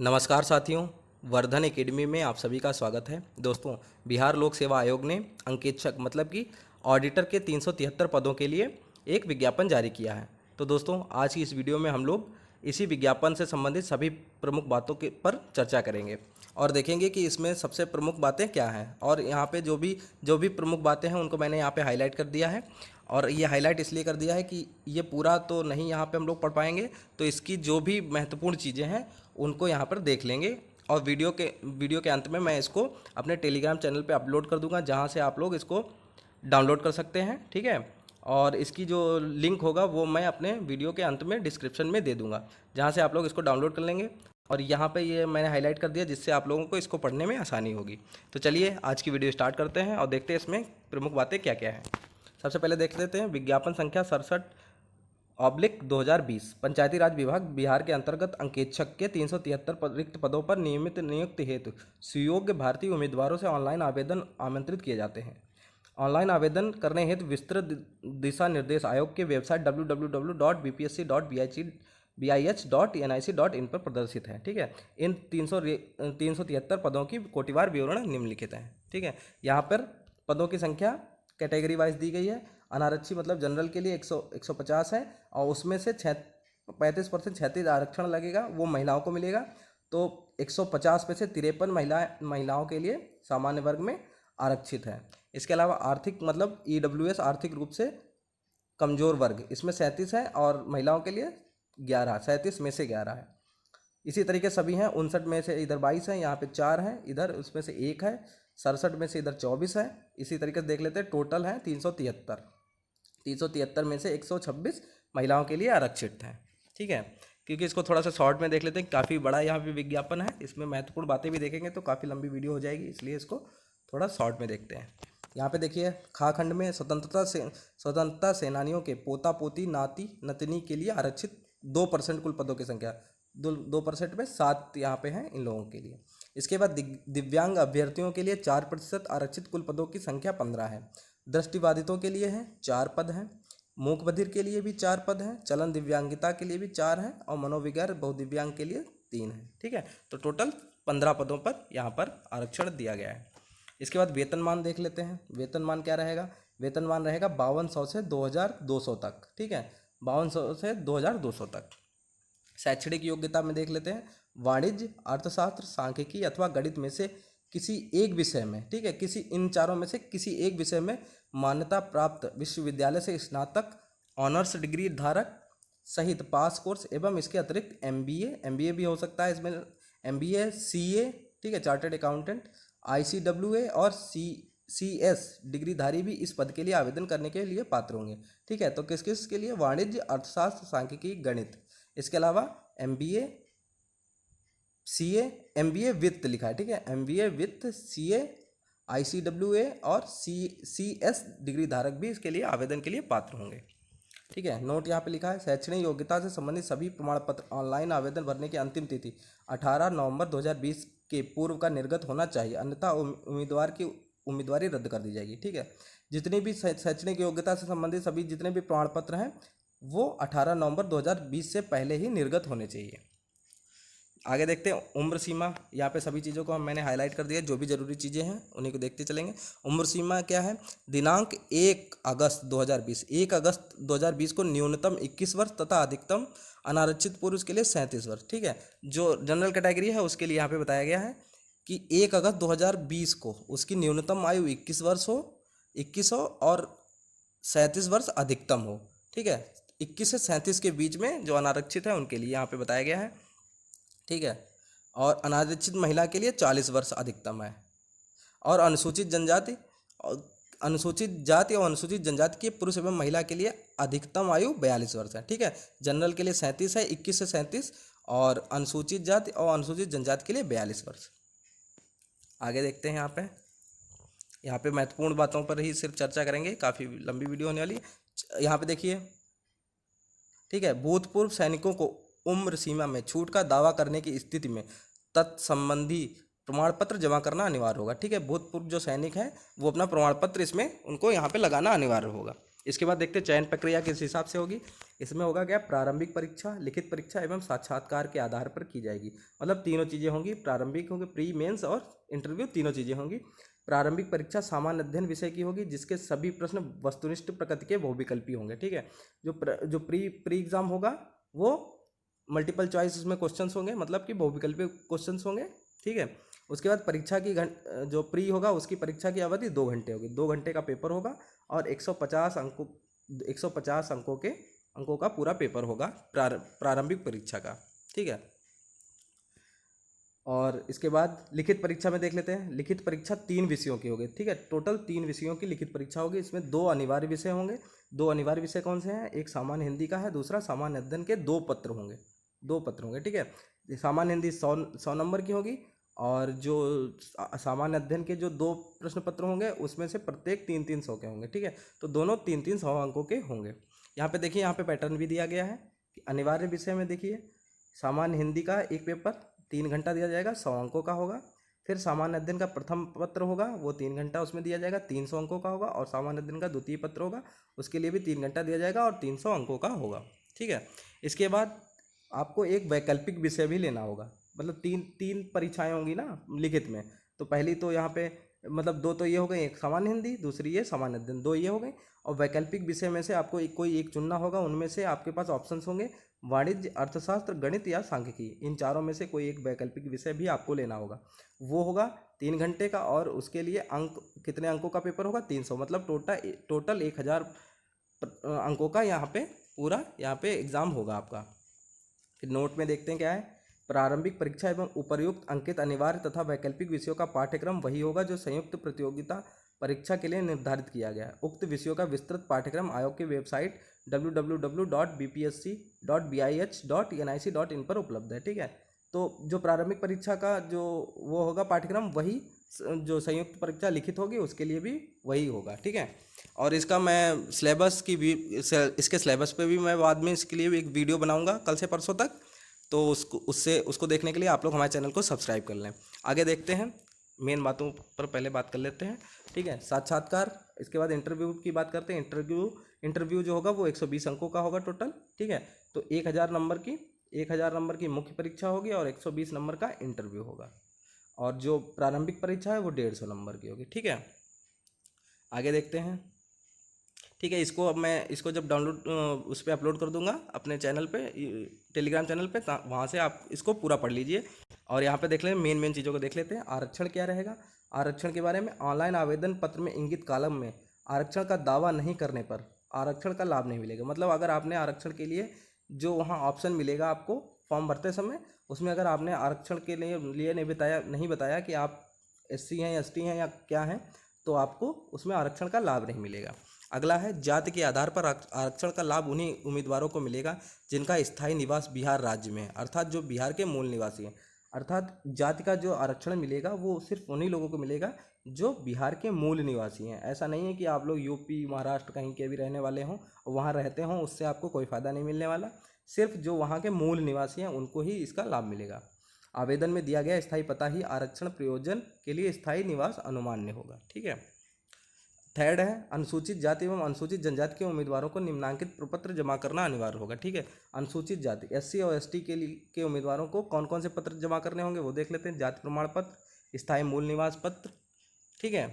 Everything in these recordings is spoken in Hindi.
नमस्कार साथियों, वर्धन एकेडमी में आप सभी का स्वागत है। दोस्तों, बिहार लोक सेवा आयोग ने अंकेक्षक मतलब कि ऑडिटर के 373 पदों के लिए एक विज्ञापन जारी किया है। तो दोस्तों, आज की इस वीडियो में हम लोग इसी विज्ञापन से संबंधित सभी प्रमुख बातों के पर चर्चा करेंगे और देखेंगे कि इसमें सबसे प्रमुख बातें क्या हैं। और यहाँ पे जो भी प्रमुख बातें हैं उनको मैंने यहाँ पे हाईलाइट कर दिया है। और ये हाईलाइट इसलिए कर दिया है कि ये पूरा तो नहीं यहाँ पे हम लोग पढ़ पाएंगे, तो इसकी जो भी महत्वपूर्ण चीज़ें हैं उनको यहाँ पर देख लेंगे। और वीडियो के अंत में मैं इसको अपने टेलीग्राम चैनल पे अपलोड कर दूंगा, जहाँ से आप लोग इसको डाउनलोड कर सकते हैं। ठीक है, और इसकी जो लिंक होगा वो मैं अपने वीडियो के अंत में डिस्क्रिप्शन में दे दूंगा, जहाँ से आप लोग इसको डाउनलोड कर लेंगे। और यहाँ पे ये मैंने हाईलाइट कर दिया जिससे आप लोगों को इसको पढ़ने में आसानी होगी। तो चलिए आज की वीडियो स्टार्ट करते हैं और देखते हैं इसमें प्रमुख बातें क्या क्या हैं। सबसे पहले देख लेते हैं विज्ञापन संख्या 67/2020 पंचायती राज विभाग बिहार के अंतर्गत अंकेक्षक के 373 रिक्त पदों पर नियमित नियुक्ति हेतु सुयोग्य भारतीय उम्मीदवारों से ऑनलाइन आवेदन आमंत्रित किए जाते हैं। ऑनलाइन आवेदन करने हेतु विस्तृत दिशा निर्देश आयोग के वेबसाइट www.bpsc.bih.nic.in पर प्रदर्शित है। ठीक है, इन 373 पदों की कोटिवार विवरण निम्नलिखित हैं। ठीक है, यहाँ पर पदों की संख्या कैटेगरी वाइज दी गई है। अनारक्षी मतलब जनरल के लिए 150 है और उसमें से 35% क्षैतिज आरक्षण लगेगा, वो महिलाओं को मिलेगा। तो 150 में से 53 महिलाओं के लिए सामान्य वर्ग में आरक्षित है। इसके अलावा आर्थिक मतलब ईडब्ल्यूएस आर्थिक रूप से कमजोर वर्ग, इसमें 37 है और महिलाओं के लिए 11, 37 में से 11 है। इसी तरीके सभी हैं, 59 में से इधर 22 है, यहाँ पे 4 है, इधर उसमें से 1 है, 67 में से इधर 24 है। इसी तरीके से देख लेते हैं, टोटल है 373 में से 126 महिलाओं के लिए आरक्षित हैं। ठीक है, क्योंकि इसको थोड़ा सा शॉर्ट में देख लेते हैं, काफ़ी बड़ा यहाँ पे विज्ञापन है, इसमें महत्वपूर्ण बातें भी देखेंगे तो काफ़ी लंबी वीडियो हो जाएगी, इसलिए इसको थोड़ा शॉर्ट में देखते हैं। यहाँ पे देखिए, खा खंड में स्वतंत्रता सेनानियों के पोता पोती नाती नतनी के लिए आरक्षित 2% कुल पदों की संख्या, 2% में 7 यहाँ पे हैं इन लोगों के लिए। इसके बाद दिव्यांग अभ्यर्थियों के लिए 4% आरक्षित कुल पदों की संख्या 15 है। दृष्टिबाधितों के लिए है 4 पद हैं। मूक बधिर के लिए भी 4 पद हैं। चलन दिव्यांगिता के लिए भी 4 हैं और मनोविकार बहुदिव्यांग के लिए 3 है। ठीक है, तो टोटल 15 पदों पर यहाँ पर आरक्षण दिया गया है। इसके बाद वेतनमान देख लेते हैं। वेतनमान क्या रहेगा? वेतनमान रहेगा 5200 से 2200 तक। ठीक है, 5200 से 2200 तक। शैक्षणिक योग्यता में देख लेते हैं, वाणिज्य, अर्थशास्त्र, सांख्यिकी अथवा गणित में से किसी एक विषय में, ठीक है, किसी इन चारों में से किसी एक विषय में मान्यता प्राप्त विश्वविद्यालय से स्नातक ऑनर्स डिग्री धारक सहित पास कोर्स एवं इसके अतिरिक्त एमबीए भी हो सकता है इसमें, एमबीए, सीए, ठीक है, चार्टर्ड अकाउंटेंट, आईसीडब्ल्यूए और सीएस डिग्रीधारी भी इस पद के लिए आवेदन करने के लिए पात्र होंगे। ठीक है, तो किस किस के लिए? वाणिज्य, अर्थशास्त्र, सांख्यिकी, गणित। इसके अलावा एमबीए, सीए, एमबीए वित्त लिखा है। ठीक है, एमबीए वित्त, सीए, आईसीडब्ल्यूए और सीएस डिग्री धारक भी इसके लिए आवेदन के लिए पात्र होंगे। ठीक है, नोट यहाँ पे लिखा है, शैक्षणिक योग्यता से संबंधित सभी प्रमाण पत्र ऑनलाइन आवेदन भरने की अंतिम तिथि 18 नवंबर 2020 के पूर्व का निर्गत होना चाहिए, अन्यथा उम्मीदवार की उम्मीदवारी रद्द कर दी जाएगी। ठीक है, जितनी भी शैक्षणिक योग्यता से संबंधित सभी जितने भी प्रमाण पत्र हैं वो 18 नवंबर 2020 से पहले ही निर्गत होने चाहिए। आगे देखते हैं उम्र सीमा। यहाँ पे सभी चीज़ों को मैंने हाईलाइट कर दिया, जो भी जरूरी चीज़ें हैं उन्हीं को देखते चलेंगे। उम्र सीमा क्या है? दिनांक 1 अगस्त 2020 को न्यूनतम 21 वर्ष तथा अधिकतम अनारक्षित पुरुष के लिए 37 वर्ष। ठीक है, जो जनरल कैटेगरी है उसके लिए यहाँ पे बताया गया है कि 1 अगस्त 2020 को उसकी न्यूनतम आयु 21 हो और 37 वर्ष अधिकतम हो। ठीक है, 21 से 37 के बीच में जो अनारक्षित है उनके लिए यहाँ पे बताया गया है। ठीक है, और अनारक्षित महिला के लिए 40 वर्ष अधिकतम है। और अनुसूचित जाति और अनुसूचित जनजाति के पुरुष एवं महिला के लिए अधिकतम आयु 42 वर्ष है। ठीक है, जनरल के लिए 37 है, 21 से 37, और अनुसूचित जाति और अनुसूचित जनजाति के लिए 42 वर्ष। आगे देखते हैं, यहाँ पे महत्वपूर्ण बातों पर ही सिर्फ चर्चा करेंगे, काफ़ी लंबी वीडियो होने वाली है। यहाँ पे देखिए, ठीक है, भूतपूर्व सैनिकों को उम्र सीमा में छूट का दावा करने की स्थिति में तत्संबंधी प्रमाण पत्र जमा करना अनिवार्य होगा। ठीक है, भूतपूर्व जो सैनिक हैं वो अपना प्रमाण पत्र इसमें उनको यहाँ पे लगाना अनिवार्य होगा। इसके बाद देखते हैं चयन प्रक्रिया किस हिसाब से होगी। इसमें होगा क्या, प्रारंभिक परीक्षा, लिखित परीक्षा एवं साक्षात्कार के आधार पर की जाएगी। मतलब तीनों चीज़ें होंगी, प्रारंभिक होंगे, प्री मेंस और इंटरव्यू, तीनों चीज़ें होंगी। प्रारंभिक परीक्षा सामान्य अध्ययन विषय की होगी, जिसके सभी प्रश्न वस्तुनिष्ठ प्रकृति के बहुविकल्पी होंगे। ठीक है, जो प्री एग्जाम होगा वो मल्टीपल चॉइस उसमें क्वेश्चंस होंगे, मतलब कि बहुविकल्पी क्वेश्चंस होंगे। ठीक है, उसके बाद परीक्षा की जो प्री होगा उसकी परीक्षा की अवधि 2 घंटे होगी, 2 घंटे का पेपर होगा और 150 अंकों का पूरा पेपर होगा प्रारंभिक परीक्षा का। ठीक है, और इसके बाद लिखित परीक्षा में देख लेते हैं। लिखित परीक्षा 3 विषयों की होगी। ठीक है, टोटल 3 विषयों की लिखित परीक्षा होगी। इसमें 2 अनिवार्य विषय होंगे। 2 अनिवार्य विषय कौन से हैं, एक सामान्य हिंदी का है, दूसरा सामान्य अध्ययन के 2 पत्र होंगे, 2 पत्र होंगे। ठीक है, सामान्य हिंदी 100 नंबर की होगी और जो सामान्य अध्ययन के जो 2 प्रश्न पत्र होंगे उसमें से प्रत्येक 300 के होंगे। ठीक है, तो दोनों 300 अंकों के होंगे। यहाँ पे देखिए, यहाँ पे पैटर्न भी दिया गया है कि अनिवार्य विषय में देखिए सामान्य हिंदी का एक पेपर 3 घंटा दिया जाएगा, 100 अंकों का होगा। फिर सामान्य अध्ययन का प्रथम पत्र होगा, वो 3 घंटा उसमें दिया जाएगा, 300 अंकों का होगा। और सामान्य अध्ययन का द्वितीय पत्र होगा, उसके लिए भी 3 घंटा दिया जाएगा और 300 अंकों का होगा। ठीक है, इसके बाद आपको एक वैकल्पिक विषय भी लेना होगा। मतलब तीन परीक्षाएं होंगी ना लिखित में, तो पहली तो यहाँ पे मतलब 2 तो ये हो गई, एक सामान्य हिंदी, दूसरी ये सामान्य अध्ययन, 2 ये हो गई। और वैकल्पिक विषय में से आपको कोई एक चुनना होगा। उनमें से आपके पास ऑप्शंस होंगे वाणिज्य, अर्थशास्त्र, गणित या सांख्यिकी। इन चारों में से कोई एक वैकल्पिक विषय भी आपको लेना होगा। वो होगा 3 घंटे का और उसके लिए अंक, कितने अंकों का पेपर होगा, 300। मतलब टोटल 1000 अंकों का यहाँ पे एग्ज़ाम होगा आपका। फिर नोट में देखते हैं क्या है, प्रारंभिक परीक्षा एवं उपर्युक्त अंकित अनिवार्य तथा वैकल्पिक विषयों का पाठ्यक्रम वही होगा जो संयुक्त प्रतियोगिता परीक्षा के लिए निर्धारित किया गया है। उक्त विषयों का विस्तृत पाठ्यक्रम आयोग की वेबसाइट www.bpsc.bih.nic.in पर उपलब्ध है। ठीक है, तो जो प्रारंभिक परीक्षा का जो वो होगा पाठ्यक्रम, वही जो संयुक्त परीक्षा लिखित होगी उसके लिए भी वही होगा। ठीक है, और इसका मैं सिलेबस की भी इसके सिलेबस पे भी मैं बाद में इसके लिए एक वीडियो बनाऊंगा कल से परसों तक, तो उसको देखने के लिए आप लोग हमारे चैनल को सब्सक्राइब कर लें। आगे देखते हैं, मेन बातों पर पहले बात कर लेते हैं। ठीक है, साक्षात्कार, इसके बाद इंटरव्यू की बात करते हैं। इंटरव्यू जो होगा वो 120 अंकों का होगा टोटल। ठीक है, तो 1000 नंबर की मुख्य परीक्षा होगी और 120 नंबर का इंटरव्यू होगा। और जो प्रारंभिक परीक्षा है वो 150 नंबर की होगी। ठीक है, आगे देखते हैं। ठीक है, इसको जब डाउनलोड उस पर अपलोड कर दूंगा अपने चैनल पे, टेलीग्राम चैनल पे, वहाँ से आप इसको पूरा पढ़ लीजिए। और यहाँ पे देख लें, मेन चीज़ों को देख लेते हैं। आरक्षण क्या रहेगा, आरक्षण के बारे में, ऑनलाइन आवेदन पत्र में इंगित कॉलम में आरक्षण का दावा नहीं करने पर आरक्षण का लाभ नहीं मिलेगा। मतलब अगर आपने आरक्षण के लिए जो वहाँ ऑप्शन मिलेगा आपको फॉर्म भरते समय, उसमें अगर आपने आरक्षण के लिए नहीं बताया कि आप SC हैं, ST हैं या क्या हैं, तो आपको उसमें आरक्षण का लाभ नहीं मिलेगा। अगला है, जाति के आधार पर आरक्षण का लाभ उन्हीं उम्मीदवारों को मिलेगा जिनका स्थायी निवास बिहार राज्य में है, अर्थात जो बिहार के मूल निवासी हैं। अर्थात जाति का जो आरक्षण मिलेगा वो सिर्फ उन्हीं लोगों को मिलेगा जो बिहार के मूल निवासी हैं। ऐसा नहीं है कि आप लोग यूपी, महाराष्ट्र कहीं के भी रहने वाले हों, वहाँ रहते हों, उससे आपको कोई फ़ायदा नहीं मिलने वाला। सिर्फ जो वहाँ के मूल निवासी हैं उनको ही इसका लाभ मिलेगा। आवेदन में दिया गया स्थायी पता ही आरक्षण प्रयोजन के लिए स्थायी निवास अनुमान्य होगा। ठीक है, थर्ड है, अनुसूचित जाति एवं अनुसूचित जनजाति के उम्मीदवारों को निम्नांकित प्रपत्र जमा करना अनिवार्य होगा। ठीक है, अनुसूचित जाति SC और ST के उम्मीदवारों को कौन कौन से पत्र जमा करने होंगे वो देख लेते हैं। जाति प्रमाण पत्र, स्थायी मूल निवास पत्र। ठीक है,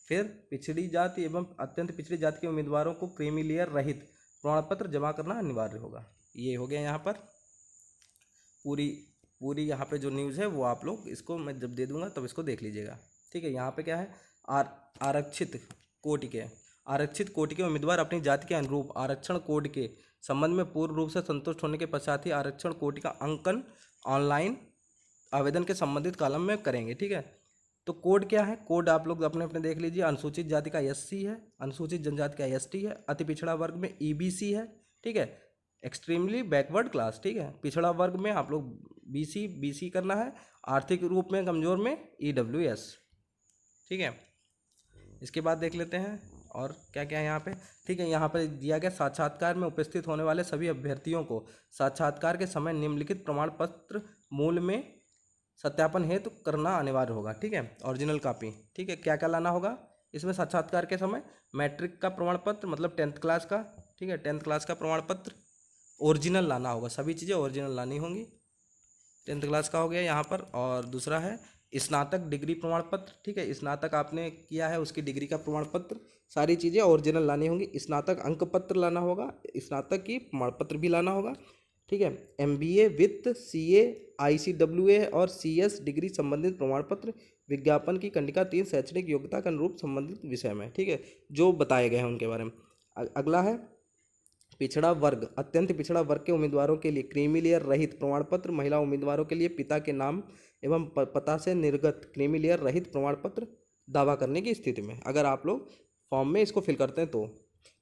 फिर पिछड़ी जाति एवं अत्यंत पिछड़ी जाति के उम्मीदवारों को क्रीमी लेयर रहित प्रमाण पत्र जमा करना अनिवार्य होगा। ये हो गया यहाँ पर पूरी यहाँ पे जो न्यूज़ है वो आप लोग इसको मैं जब दे दूंगा तब इसको देख लीजिएगा। ठीक है, यहाँ पे क्या है, आरक्षित कोटि के उम्मीदवार अपनी जाति के अनुरूप आरक्षण कोड के संबंध में पूर्ण रूप से संतुष्ट होने के पश्चात ही आरक्षण कोटि का अंकन ऑनलाइन आवेदन के संबंधित कॉलम में करेंगे। ठीक है, तो कोड क्या है, कोड आप लोग अपने अपने देख लीजिए। अनुसूचित जाति का SC है, अनुसूचित जनजाति का ST है, अति पिछड़ा वर्ग में EBC है। ठीक है, एक्सट्रीमली बैकवर्ड क्लास। ठीक है, पिछड़ा वर्ग में आप लोग BC करना है, आर्थिक रूप में कमजोर में EWS। ठीक है, इसके बाद देख लेते हैं और क्या क्या है यहाँ पे। ठीक है, यहाँ पर दिया गया, साक्षात्कार में उपस्थित होने वाले सभी अभ्यर्थियों को साक्षात्कार के समय निम्नलिखित प्रमाण पत्र मूल में सत्यापन हेतु करना अनिवार्य होगा। ठीक है, ओरिजिनल कॉपी। ठीक है, क्या क्या लाना होगा इसमें साक्षात्कार के समय, मैट्रिक का प्रमाण पत्र मतलब 10th क्लास का, ठीक है, 10th क्लास का प्रमाण पत्र ओरिजिनल लाना होगा, सभी चीज़ें ओरिजिनल लानी होंगी। 10th क्लास का हो गया यहाँ पर। और दूसरा है स्नातक डिग्री प्रमाण पत्र, ठीक है, स्नातक आपने किया है उसकी डिग्री का प्रमाण पत्र, सारी चीज़ें ओरिजिनल लानी होंगी। स्नातक अंक पत्र लाना होगा, स्नातक की प्रमाण पत्र भी लाना होगा, ठीक है। MBA वित्त, CA, ICWA और CS डिग्री संबंधित प्रमाण पत्र, विज्ञापन की कंडिका 3 शैक्षणिक योग्यता के अनुरूप संबंधित विषय में, ठीक है, जो बताए गए हैं उनके बारे में। अगला है पिछड़ा वर्ग, अत्यंत पिछड़ा वर्ग के उम्मीदवारों के लिए क्रीमी लेयर रहित प्रमाण पत्र, महिला उम्मीदवारों के लिए पिता के नाम एवं पता से निर्गत क्रीमी लेयर रहित प्रमाण पत्र दावा करने की स्थिति में, अगर आप लोग फॉर्म में इसको फिल करते हैं तो।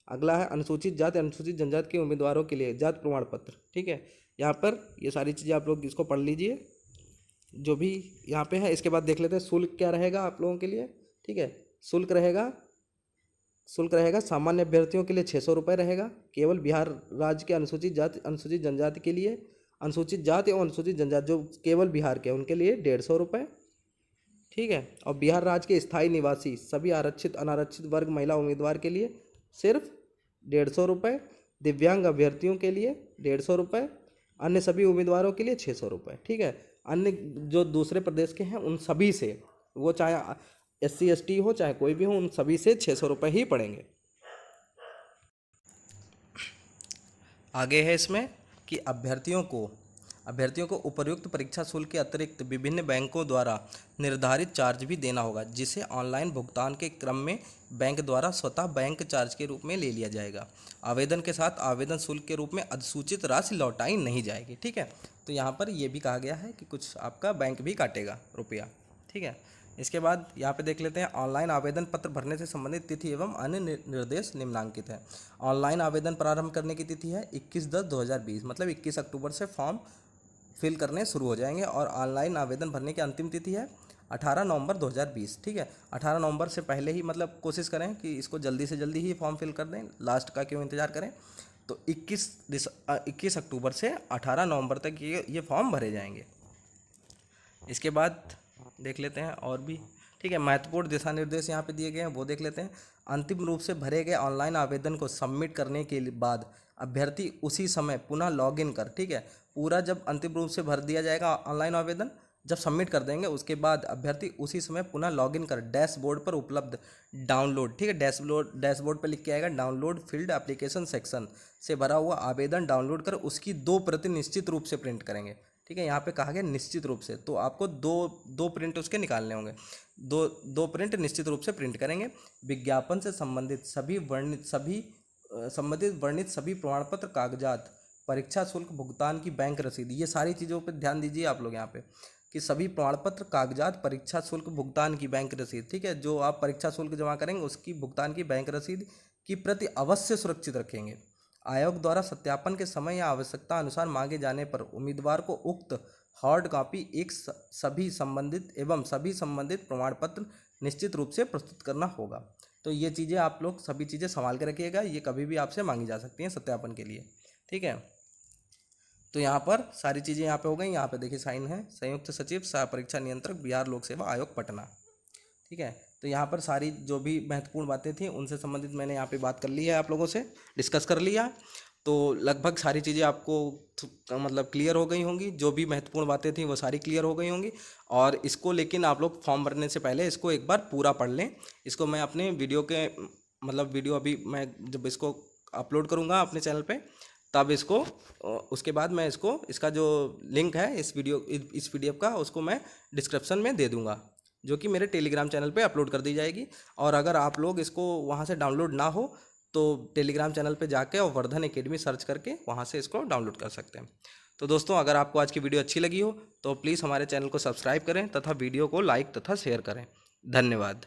अगला है अनुसूचित जाति अनुसूचित जनजाति के उम्मीदवारों के लिए जाति प्रमाण पत्र, ठीक है। यहाँ पर ये सारी चीज़ें आप लोग इसको पढ़ लीजिए जो भी यहाँ पे है। इसके बाद देख लेते हैं शुल्क क्या रहेगा आप लोगों के लिए, ठीक है। शुल्क रहेगा सामान्य अभ्यर्थियों के लिए 600 रुपये रहेगा, केवल बिहार राज्य के अनुसूचित जाति अनुसूचित जनजाति के लिए, अनुसूचित जाति और अनुसूचित जनजाति जो केवल बिहार के उनके लिए 150 रुपये, ठीक है। और बिहार राज्य के स्थायी निवासी सभी आरक्षित अनारक्षित वर्ग महिला उम्मीदवार के लिए सिर्फ 150 रुपये, दिव्यांग अभ्यर्थियों के लिए 150 रुपये, अन्य सभी उम्मीदवारों के लिए 600 रुपये, ठीक है। अन्य जो दूसरे प्रदेश के हैं उन सभी से, वो चाहे SC ST हो चाहे कोई भी हो, उन सभी से 600 रुपये ही पड़ेंगे। आगे है इसमें कि अभ्यर्थियों को उपर्युक्त परीक्षा शुल्क के अतिरिक्त विभिन्न बैंकों द्वारा निर्धारित चार्ज भी देना होगा, जिसे ऑनलाइन भुगतान के क्रम में बैंक द्वारा स्वतः बैंक चार्ज के रूप में ले लिया जाएगा। आवेदन के साथ आवेदन शुल्क के रूप में अधिसूचित राशि लौटाई नहीं जाएगी, ठीक है। तो यहाँ पर यह भी कहा गया है कि कुछ आपका बैंक भी काटेगा रुपया, ठीक है। इसके बाद यहाँ पे देख लेते हैं ऑनलाइन आवेदन पत्र भरने से संबंधित तिथि एवं अन्य निर्देश निम्नांकित है। ऑनलाइन आवेदन प्रारंभ करने की तिथि है 21/10/2020, मतलब 21 अक्टूबर से फॉर्म फिल करने शुरू हो जाएंगे। और ऑनलाइन आवेदन भरने की अंतिम तिथि है 18 नवंबर 2020, ठीक है। 18 नवंबर से पहले ही मतलब कोशिश करें कि इसको जल्दी से जल्दी ही फॉर्म फिल कर दें, लास्ट का क्यों इंतज़ार करें। तो 21 अक्टूबर से 18 नवंबर तक ये फॉर्म भरे जाएंगे। इसके बाद देख लेते हैं और भी, ठीक है, महत्वपूर्ण दिशा निर्देश यहाँ पे दिए गए हैं वो देख लेते हैं। अंतिम रूप से भरे गए ऑनलाइन आवेदन को सबमिट करने के बाद अभ्यर्थी उसी समय पुनः लॉगिन कर, ठीक है, पूरा जब अंतिम रूप से भर दिया जाएगा ऑनलाइन आवेदन, जब सबमिट कर देंगे उसके बाद अभ्यर्थी उसी समय पुनः लॉगिन कर डैशबोर्ड पर उपलब्ध डाउनलोड, ठीक है, डैशबोर्ड पर लिख के आएगा डाउनलोड फील्ड एप्लीकेशन सेक्शन से भरा हुआ आवेदन डाउनलोड कर उसकी 2 प्रति निश्चित रूप से प्रिंट करेंगे, ठीक है। यहाँ पे कहा गया निश्चित रूप से, तो आपको दो प्रिंट उसके निकालने होंगे, दो प्रिंट निश्चित रूप से प्रिंट करेंगे। विज्ञापन से संबंधित वर्णित सभी प्रमाण पत्र कागजात, परीक्षा शुल्क भुगतान की बैंक रसीद, ये सारी चीज़ों पर ध्यान दीजिए आप लोग यहाँ पे कि सभी प्रमाण पत्र कागजात, परीक्षा शुल्क भुगतान की बैंक रसीद, ठीक है, जो आप परीक्षा शुल्क जमा करेंगे उसकी भुगतान की बैंक रसीद की प्रति अवश्य सुरक्षित रखेंगे। आयोग द्वारा सत्यापन के समय या आवश्यकता अनुसार मांगे जाने पर उम्मीदवार को उक्त हार्ड कॉपी सभी संबंधित प्रमाण पत्र निश्चित रूप से प्रस्तुत करना होगा। तो ये चीज़ें आप लोग सभी चीज़ें संभाल के रखिएगा, ये कभी भी आपसे मांगी जा सकती हैं सत्यापन के लिए, ठीक है। तो यहाँ पर सारी चीज़ें यहाँ पे हो गई। यहाँ पे देखिए साइन है संयुक्त सचिव सह परीक्षा नियंत्रक बिहार लोक सेवा आयोग पटना, ठीक है। तो यहाँ पर सारी जो भी महत्वपूर्ण बातें थी उनसे संबंधित मैंने यहाँ पे बात कर ली है, आप लोगों से डिस्कस कर लिया। तो लगभग सारी चीज़ें आपको मतलब क्लियर हो गई होंगी, जो भी महत्वपूर्ण बातें थी वो सारी क्लियर हो गई होंगी। और इसको लेकिन आप लोग फॉर्म भरने से पहले इसको एक बार पूरा पढ़ लें। इसको मैं अपने वीडियो के वीडियो अभी मैं जब इसको अपलोड करूँगा अपने चैनल पर, तब इसको उसके बाद मैं इसका जो लिंक है इस PDF का उसको मैं डिस्क्रिप्शन में दे दूँगा, जो कि मेरे टेलीग्राम चैनल पे अपलोड कर दी जाएगी। और अगर आप लोग इसको वहाँ से डाउनलोड ना हो तो टेलीग्राम चैनल पे जाके और वर्धन एकेडमी सर्च करके वहाँ से इसको डाउनलोड कर सकते हैं। तो दोस्तों, अगर आपको आज की वीडियो अच्छी लगी हो तो प्लीज़ हमारे चैनल को सब्सक्राइब करें तथा वीडियो को लाइक तथा शेयर करें। धन्यवाद।